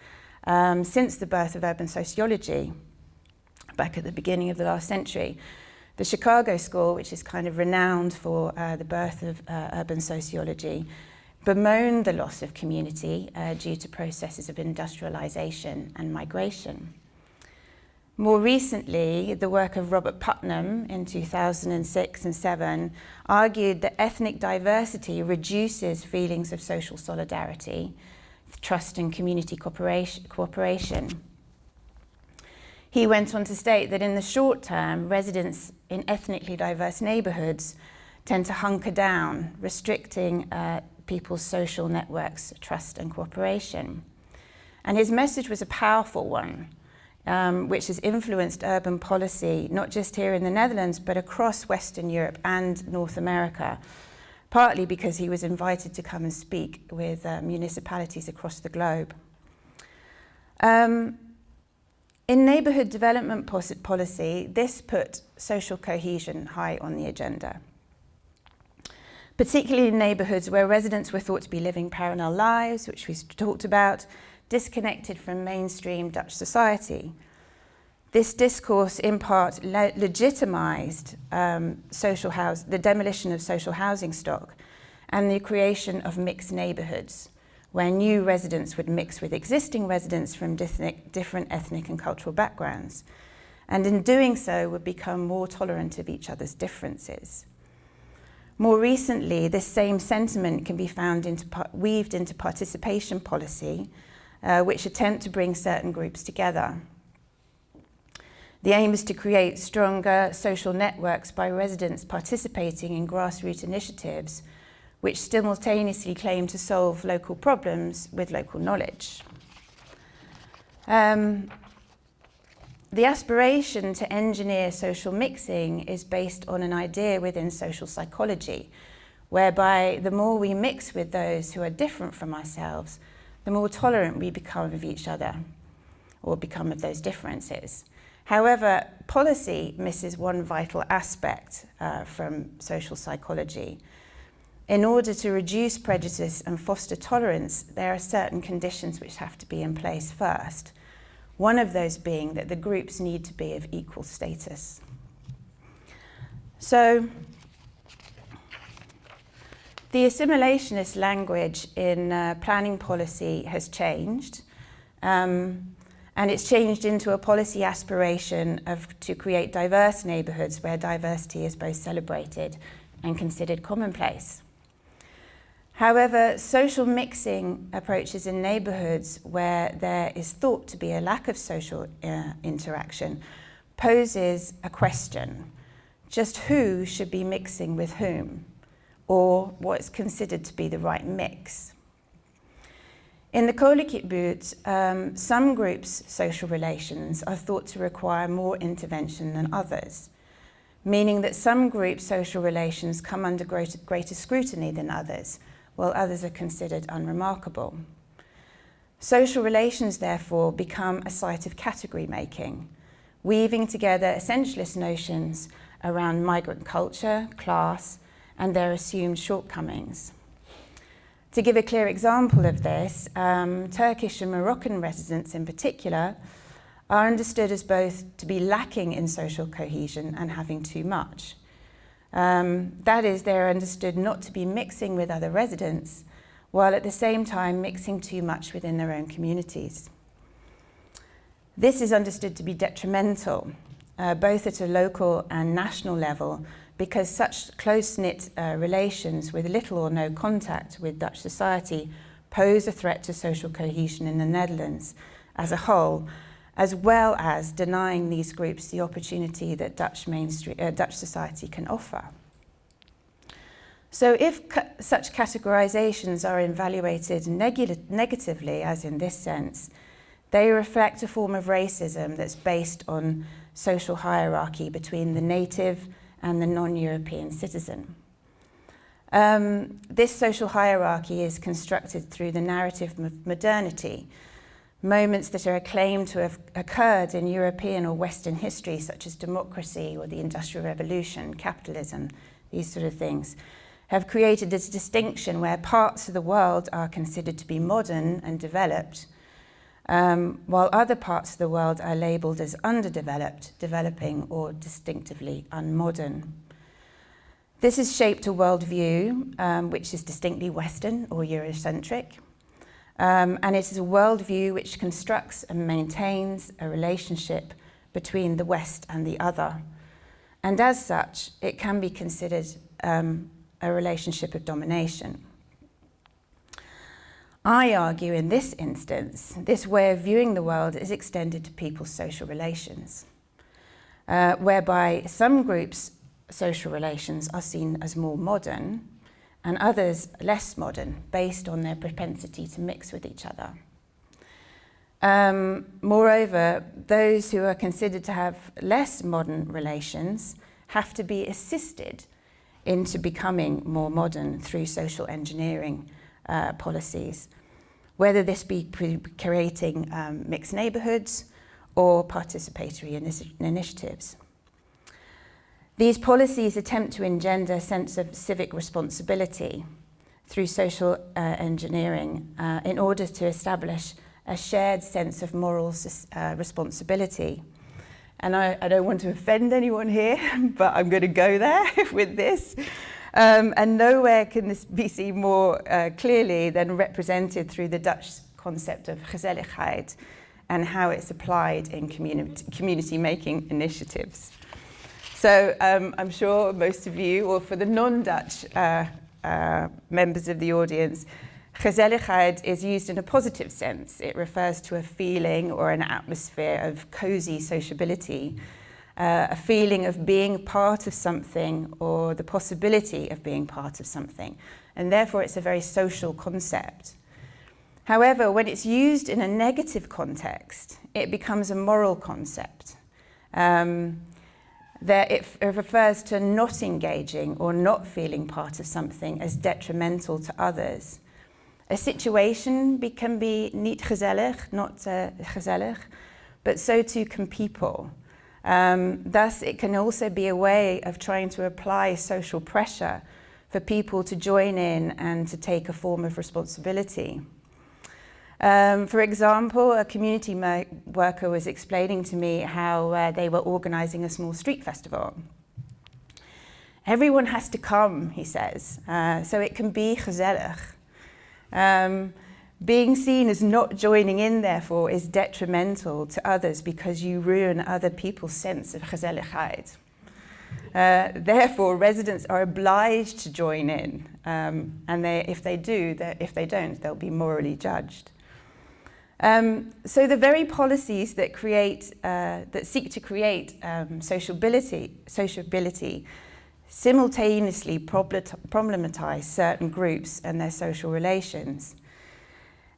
Speaker 2: since the birth of urban sociology, back at the beginning of the last century. The Chicago School, which is kind of renowned for the birth of urban sociology, bemoaned the loss of community due to processes of industrialization and migration. More recently, the work of Robert Putnam in 2006 and 2007 argued that ethnic diversity reduces feelings of social solidarity, trust and community cooperation. He went on to state that in the short term, residents in ethnically diverse neighbourhoods tend to hunker down, restricting people's social networks, trust and cooperation. And his message was a powerful one, which has influenced urban policy, not just here in the Netherlands, but across Western Europe and North America, partly because he was invited to come and speak with municipalities across the globe. In neighbourhood development policy, this put social cohesion high on the agenda, particularly in neighbourhoods where residents were thought to be living parallel lives, which we've talked about, disconnected from mainstream Dutch society. This discourse in part legitimised the demolition of social housing stock and the creation of mixed neighbourhoods, where new residents would mix with existing residents from different ethnic and cultural backgrounds, and in doing so would become more tolerant of each other's differences. More recently, this same sentiment can be found weaved into participation policy, which attempt to bring certain groups together. The aim is to create stronger social networks by residents participating in grassroots initiatives which simultaneously claim to solve local problems with local knowledge. The aspiration to engineer social mixing is based on an idea within social psychology, whereby the more we mix with those who are different from ourselves, the more tolerant we become of each other, or become of those differences. However, policy misses one vital aspect from social psychology. In order to reduce prejudice and foster tolerance, there are certain conditions which have to be in place first. One of those being that the groups need to be of equal status. So, the assimilationist language in planning policy has changed, and it's changed into a policy aspiration to create diverse neighbourhoods where diversity is both celebrated and considered commonplace. However, social mixing approaches in neighbourhoods where there is thought to be a lack of social interaction poses a question: just who should be mixing with whom, or what is considered to be the right mix? In the Koolkiebuurt, some groups' social relations are thought to require more intervention than others, meaning that some groups' social relations come under greater scrutiny than others, while others are considered unremarkable. Social relations, therefore, become a site of category making, weaving together essentialist notions around migrant culture, class, and their assumed shortcomings. To give a clear example of this, Turkish and Moroccan residents in particular are understood as both to be lacking in social cohesion and having too much. That is, they're understood not to be mixing with other residents, while at the same time mixing too much within their own communities. This is understood to be detrimental, both at a local and national level, because such close-knit relations with little or no contact with Dutch society pose a threat to social cohesion in the Netherlands as a whole, as well as denying these groups the opportunity that Dutch society can offer. So if such categorizations are evaluated negatively, as in this sense, they reflect a form of racism that's based on social hierarchy between the native and the non-European citizen. This social hierarchy is constructed through the narrative of modernity, moments that are claimed to have occurred in European or Western history, such as democracy or the Industrial Revolution, capitalism, these sort of things, have created this distinction where parts of the world are considered to be modern and developed, while other parts of the world are labelled as underdeveloped, developing, or distinctively unmodern. This has shaped a worldview which is distinctly Western or Eurocentric, and it is a worldview which constructs and maintains a relationship between the West and the other. And as such, it can be considered a relationship of domination. I argue in this instance, this way of viewing the world is extended to people's social relations, whereby some groups' social relations are seen as more modern and others less modern, based on their propensity to mix with each other. Moreover, those who are considered to have less modern relations have to be assisted into becoming more modern through social engineering policies, whether this be creating mixed neighbourhoods or participatory initiatives. These policies attempt to engender a sense of civic responsibility through social engineering in order to establish a shared sense of moral responsibility. And I don't want to offend anyone here, but I'm going to go there with this. And nowhere can this be seen more clearly than represented through the Dutch concept of gezelligheid and how it's applied in community-making initiatives. So I'm sure most of you, or for the non-Dutch members of the audience, gezelligheid is used in a positive sense. It refers to a feeling or an atmosphere of cozy sociability, a feeling of being part of something or the possibility of being part of something. And therefore, it's a very social concept. However, when it's used in a negative context, it becomes a moral concept. It refers to not engaging or not feeling part of something as detrimental to others. A situation can be niet gezellig, not gezellig, but so too can people. Thus, it can also be a way of trying to apply social pressure for people to join in and to take a form of responsibility. For example, a community worker was explaining to me how they were organising a small street festival. Everyone has to come, he says, so it can be gezellig. Being seen as not joining in, therefore, is detrimental to others because you ruin other people's sense of gezelligheid. Therefore, residents are obliged to join in, and if they don't, they'll be morally judged. So the very policies that seek to create sociability simultaneously problematize certain groups and their social relations.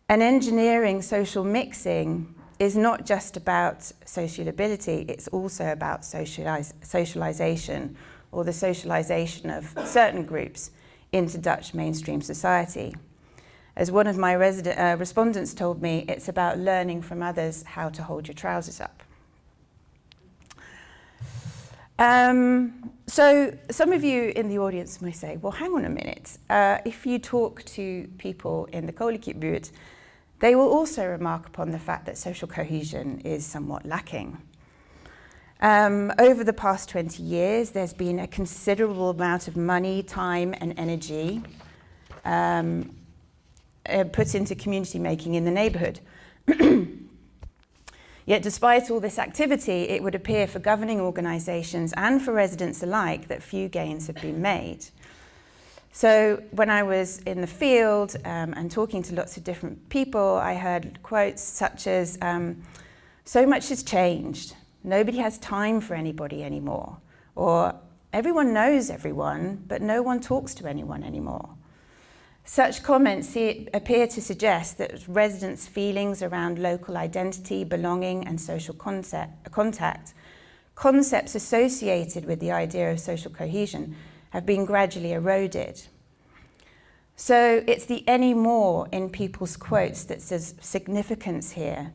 Speaker 2: And engineering social mixing is not just about sociability, it's also about socialization, or the socialization of certain groups into Dutch mainstream society. As one of my respondents told me, it's about learning from others how to hold your trousers up. So some of you in the audience may say, well, hang on a minute. If you talk to people in the colonial, they will also remark upon the fact that social cohesion is somewhat lacking. Over the past 20 years, there's been a considerable amount of money, time, and energy put into community making in the neighbourhood. Yet despite all this activity, it would appear for governing organisations and for residents alike that few gains have been made. So when I was in the field and talking to lots of different people, I heard quotes such as, so much has changed, nobody has time for anybody anymore, or everyone knows everyone, but no one talks to anyone anymore. Such comments appear to suggest that residents' feelings around local identity, belonging, and social contact, concepts associated with the idea of social cohesion, have been gradually eroded. So it's the any more in people's quotes that says significance here.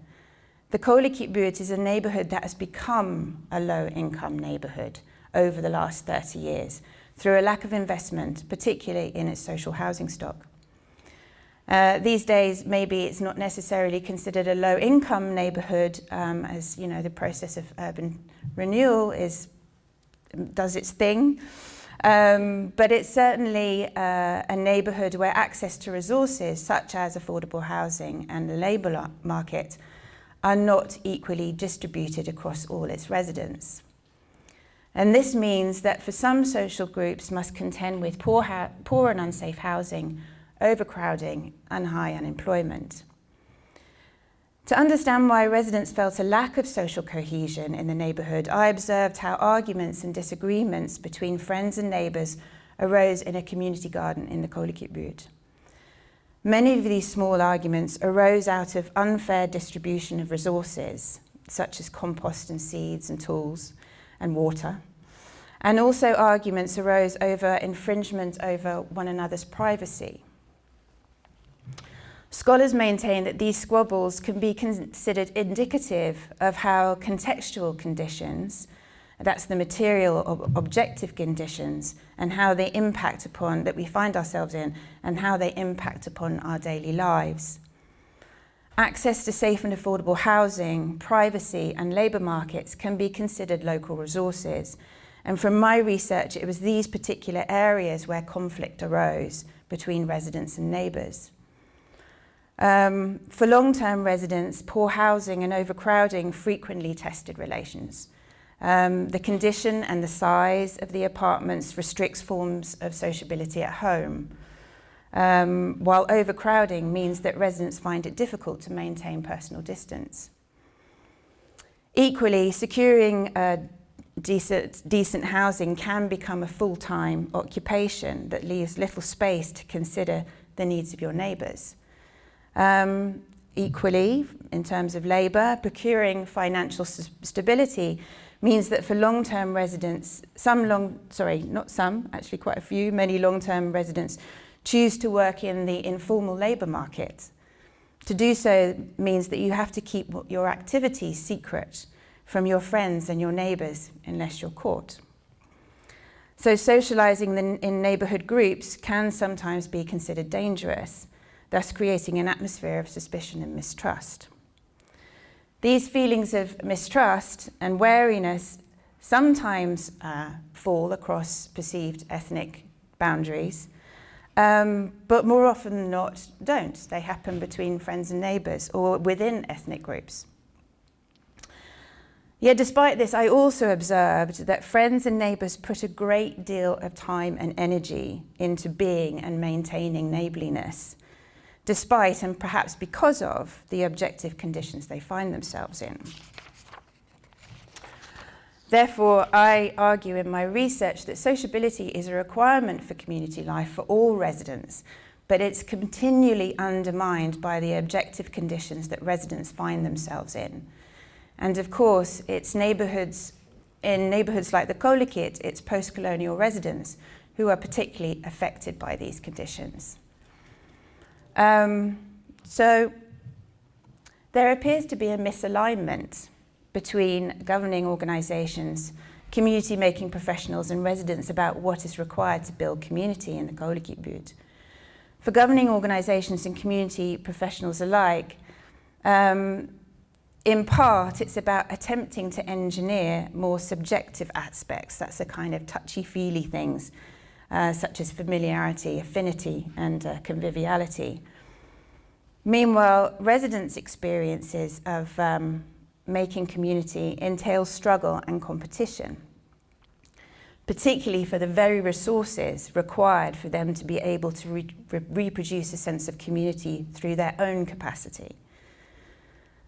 Speaker 2: The Kolikitbuurt is a neighbourhood that has become a low-income neighbourhood over the last 30 years, through a lack of investment, particularly in its social housing stock. These days, maybe it's not necessarily considered a low-income neighbourhood, as you know, the process of urban renewal does its thing. But it's certainly a neighbourhood where access to resources, such as affordable housing and the labour market, are not equally distributed across all its residents. And this means that for some social groups must contend with poor and unsafe housing, overcrowding, and high unemployment. To understand why residents felt a lack of social cohesion in the neighbourhood, I observed how arguments and disagreements between friends and neighbours arose in a community garden in the Kolikitbuurt. Many of these small arguments arose out of unfair distribution of resources, such as compost and seeds and tools and water. And also arguments arose over infringement over one another's privacy. Scholars maintain that these squabbles can be considered indicative of how contextual conditions, that's the material or objective conditions, and how they impact upon, that we find ourselves in, and how they impact upon our daily lives. Access to safe and affordable housing, privacy, and labour markets can be considered local resources. And from my research, it was these particular areas where conflict arose between residents and neighbours. For long-term residents, poor housing and overcrowding frequently tested relations. The condition and the size of the apartments restricts forms of sociability at home, while overcrowding means that residents find it difficult to maintain personal distance. Equally, securing decent housing can become a full-time occupation that leaves little space to consider the needs of your neighbours. Equally, in terms of labour, procuring financial stability means that for long-term residents, quite a few, many long-term residents choose to work in the informal labour market. To do so means that you have to keep your activities secret from your friends and your neighbours unless you're caught. So socialising in neighbourhood groups can sometimes be considered dangerous, thus creating an atmosphere of suspicion and mistrust. These feelings of mistrust and wariness sometimes fall across perceived ethnic boundaries, but more often than not don't. They happen between friends and neighbours or within ethnic groups. Yet despite this, I also observed that friends and neighbours put a great deal of time and energy into being and maintaining neighbourliness, despite and perhaps because of the objective conditions they find themselves in. Therefore, I argue in my research that sociability is a requirement for community life for all residents, but it's continually undermined by the objective conditions that residents find themselves in. And of course, it's neighbourhoods, in neighbourhoods like the Kolikit, it's post-colonial residents who are particularly affected by these conditions. So there appears to be a misalignment between governing organisations community-making professionals and residents about what is required to build community in the koolkibuurt. For governing organisations and community professionals alike, in part, it's about attempting to engineer more subjective aspects. That's the kind of touchy-feely things, such as familiarity, affinity, and conviviality. Meanwhile, residents' experiences of making community entail struggle and competition, particularly for the very resources required for them to be able to reproduce a sense of community through their own capacity.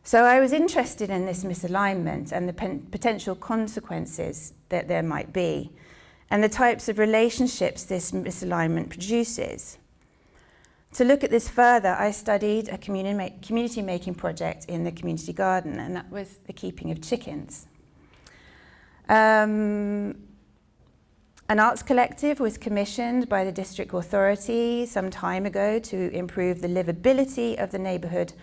Speaker 2: So I was interested in this misalignment and the potential consequences that there might be, and the types of relationships this misalignment produces. To look at this further, I studied a community-making project in the community garden, and that was the keeping of chickens. An arts collective was commissioned by the district authority some time ago to improve the livability of the neighbourhood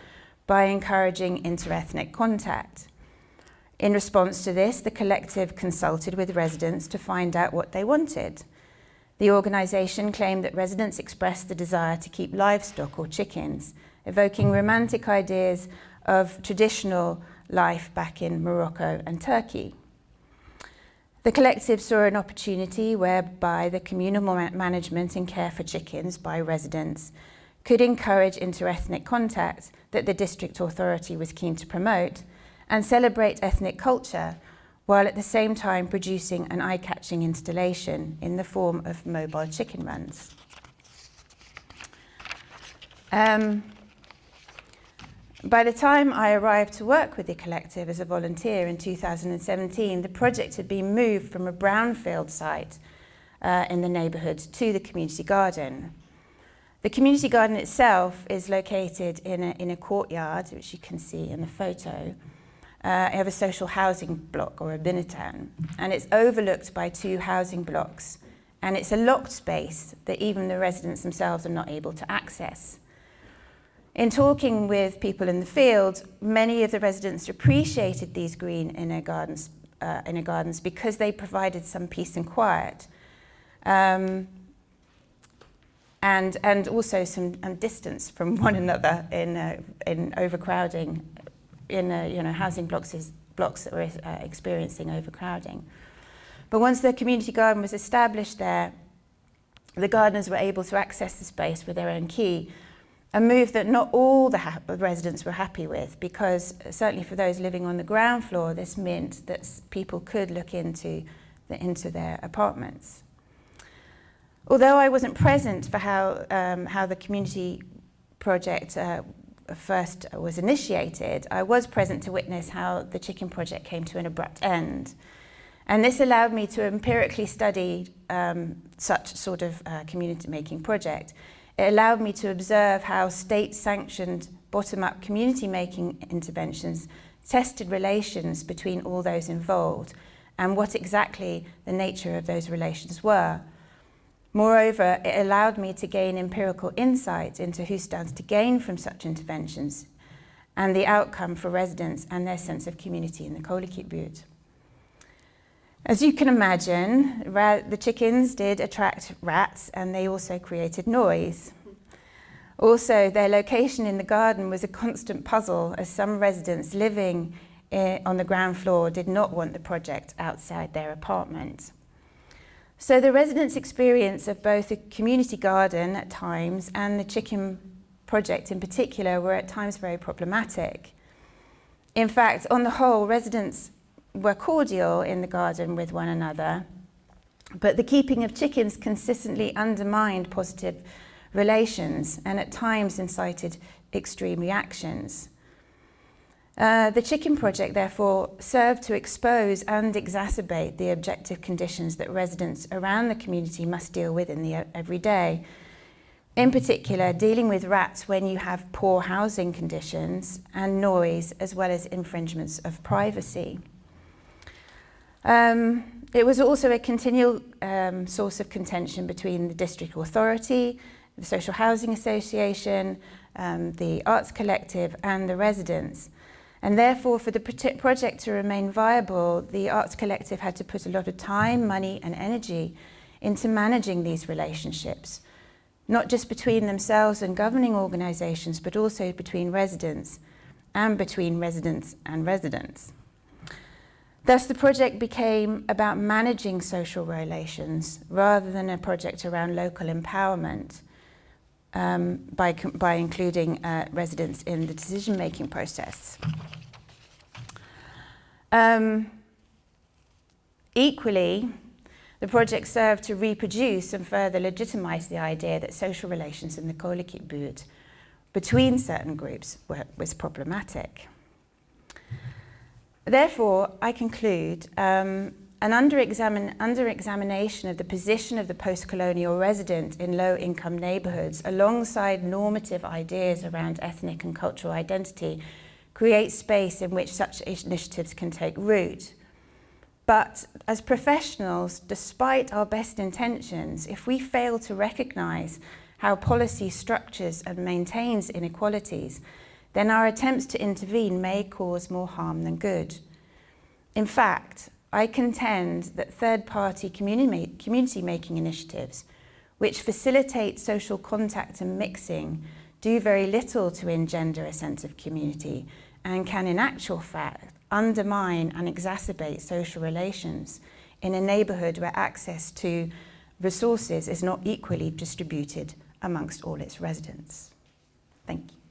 Speaker 2: by encouraging interethnic contact. In response to this, the collective consulted with residents to find out what they wanted. The organisation claimed that residents expressed the desire to keep livestock or chickens, evoking romantic ideas of traditional life back in Morocco and Turkey. The collective saw an opportunity whereby the communal management and care for chickens by residents could encourage interethnic contact that the district authority was keen to promote and celebrate ethnic culture, while at the same time producing an eye-catching installation in the form of mobile chicken runs. By the time I arrived to work with the collective as a volunteer in 2017, the project had been moved from a brownfield site in the neighbourhood to the community garden. The community garden itself is located in a courtyard, which you can see in the photo, of a social housing block, or a Beebeejaun, and it's overlooked by 2 housing blocks, and it's a locked space that even the residents themselves are not able to access. In talking with people in the field, many of the residents appreciated these green inner gardens because they provided some peace and quiet, and also some distance from one another in overcrowding. In housing blocks that were experiencing overcrowding. But once the community garden was established there, the gardeners were able to access the space with their own key, a move that not all the residents were happy with, because certainly for those living on the ground floor, this meant that people could look into their apartments. Although I wasn't present for how the community project first was initiated, I was present to witness how the chicken project came to an abrupt end. And this allowed me to empirically study such sort of community-making project. It allowed me to observe how state-sanctioned bottom-up community-making interventions tested relations between all those involved and what exactly the nature of those relations were. Moreover, it allowed me to gain empirical insight into who stands to gain from such interventions and the outcome for residents and their sense of community in the koolkibuurt. As you can imagine, the chickens did attract rats, and they also created noise. Also, their location in the garden was a constant puzzle, as some residents living on the ground floor did not want the project outside their apartment. So the residents' experience of both the community garden at times and the chicken project in particular were at times very problematic. In fact, on the whole, residents were cordial in the garden with one another, but the keeping of chickens consistently undermined positive relations and at times incited extreme reactions. The chicken project, therefore, served to expose and exacerbate the objective conditions that residents around the community must deal with in the everyday. In particular, dealing with rats when you have poor housing conditions and noise, as well as infringements of privacy. It was also a continual source of contention between the district authority, the Social Housing Association, the Arts Collective, and the residents. And therefore, for the project to remain viable, the Arts Collective had to put a lot of time, money and energy into managing these relationships, not just between themselves and governing organisations, but also between residents and between residents and residents. Thus, the project became about managing social relations rather than a project around local empowerment by including residents in the decision-making process. Equally, the project served to reproduce and further legitimise the idea that social relations in the collective buurt between certain groups was problematic. Therefore, I conclude an under-examination of the position of the post-colonial resident in low-income neighbourhoods alongside normative ideas around ethnic and cultural identity creates space in which such initiatives can take root. But as professionals, despite our best intentions, if we fail to recognise how policy structures and maintains inequalities, then our attempts to intervene may cause more harm than good. In fact, I contend that third-party community-making initiatives, which facilitate social contact and mixing, do very little to engender a sense of community and can, in actual fact, undermine and exacerbate social relations in a neighbourhood where access to resources is not equally distributed amongst all its residents. Thank you.